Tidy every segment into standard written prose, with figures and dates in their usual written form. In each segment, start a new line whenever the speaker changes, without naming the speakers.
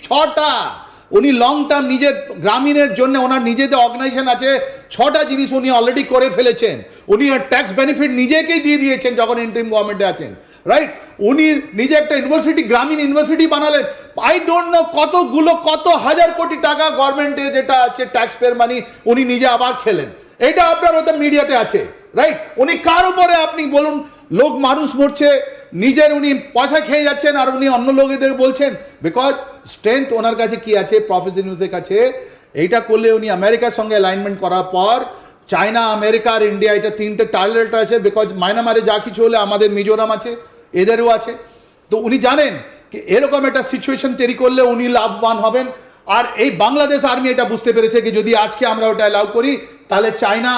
ছটা। উনি long term নিজের গ্রামীণের জন্য ওনার নিজেদের অর্গানাইজেশন আছে, 6টা জিনিস উনি অলরেডি করে ফেলেছেন। উনি ট্যাক্স বেনিফিট নিজেকেই দিয়ে দিয়েছেন যখন ইন্টারিম গভর্নমেন্টে আছেন, রাইট? উনি নিজে একটা ইউনিভার্সিটি, গ্রামীণ ইউনিভার্সিটি বানালেন। আই ডোন্ট নো কত হাজার কোটি টাকা গভর্নমেন্টে যেটা আছে ট্যাক্স পেয়ার মানি উনি নিজে আবার খেলেন। এটা আপনার ওদের মিডিয়াতে আছে, রাইট? উনি কার উপরে আপনি বলুন, লোক মানুষ মরছে, নিজের উনি পয়সা খেয়ে যাচ্ছেন আর উনি অন্য লোকেদের বলছেন। বিকজ স্ট্রেংথ ওনার কাছে কি আছে, প্রফেসর নিউজের কাছে এইটা করলে উনি আমেরিকার সঙ্গে অ্যালাইনমেন্ট করার পর চায়না, আমেরিকা আর ইন্ডিয়া, এটা 3টে টার্গেট আছে। বিকজ মায়ানমারে যা কিছু হলে আমাদের মিজোরাম আছে, এদেরও আছে। তো উনি জানেন কি এরকম একটা সিচুয়েশন তৈরি করলে উনি লাভবান হবেন। আর এই বাংলাদেশ আর্মি এটা বুঝতে পেরেছে কি যদি আজকে আমরা ওটা অ্যালাউ করি তাহলে চায়না,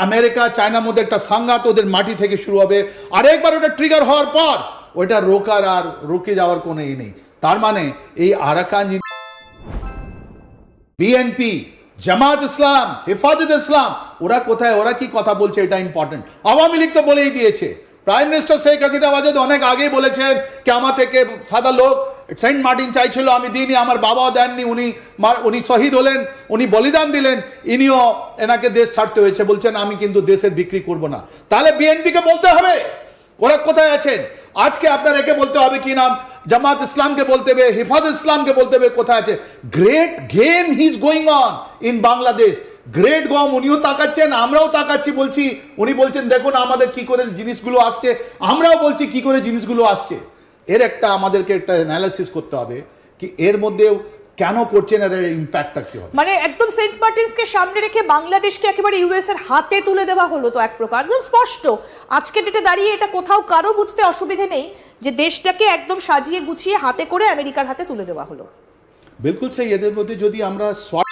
আমেরিকা, চায়নার মধ্যে একটা সংঘাত ওদের মাটি থেকে শুরু হবে। আর একবার ওটা ট্রিগার হওয়ার পর ওটা রোকার আর রুকে যাওয়ার কোনো ই নেই। তার মানে এই আরাকান, বিএনপি, জামাত ইসলাম, হেফাজত ইসলাম, ওরা কোথায়, ওরা কি কথা বলছে, এটা ইম্পর্টেন্ট। আওয়ামী লীগ তো বলেই দিয়েছে। প্রাইম মিনিস্টার শেখ হাসিনা অনেক আগেই বলেছেন কি আমার থেকে সাদা লোক সেন্ট মার্টিন চাইছিল, আমি দিইনি, আমার বাবাও দেননি, উনি শহীদ হলেন, উনি বলিদান দিলেন, ইনিও এনাকে দেশ ছাড়তে হয়েছে, বলছেন আমি কিন্তু দেশের বিক্রি করব না। তাহলে বিএনপিকে বলতে হবে ওরা কোথায় আছেন। আজকে আপনার একে বলতে হবে কি নাম, জামাত ইসলামকে বলতে হবে, হেফাজত ইসলামকে বলতে হবে কোথায় আছে। Great game he is going on in Bangladesh, great গম। উনিও তাকাচ্ছেন, আমরাও তাকাচ্ছি, বলছি, উনি বলছেন দেখুন আমাদের কি করে জিনিসগুলো আসছে, আমরাও বলছি কি করে জিনিসগুলো আসছে। এর একটা আমাদেরকে একটা অ্যানালাইসিস করতে হবে কি এর মধ্যেও কেন করছেন, আর এর ইম্প্যাক্টটা কি হবে।
মানে একদম সেন্ট মার্টিনসকে সামনে রেখে বাংলাদেশকে একেবারে ইউএস এর হাতে তুলে দেওয়া হলো তো এক প্রকার, একদম স্পষ্ট। আজকে ডেটে দাঁড়িয়ে এটা কোথাও কারো বুঝতে অসুবিধে নেই যে দেশটাকে একদম সাজিয়ে গুছিয়ে হাতে করে আমেরিকার হাতে তুলে দেওয়া হলো।
বিলকুল সেই। এদের মধ্যে যদি আমরা SWOT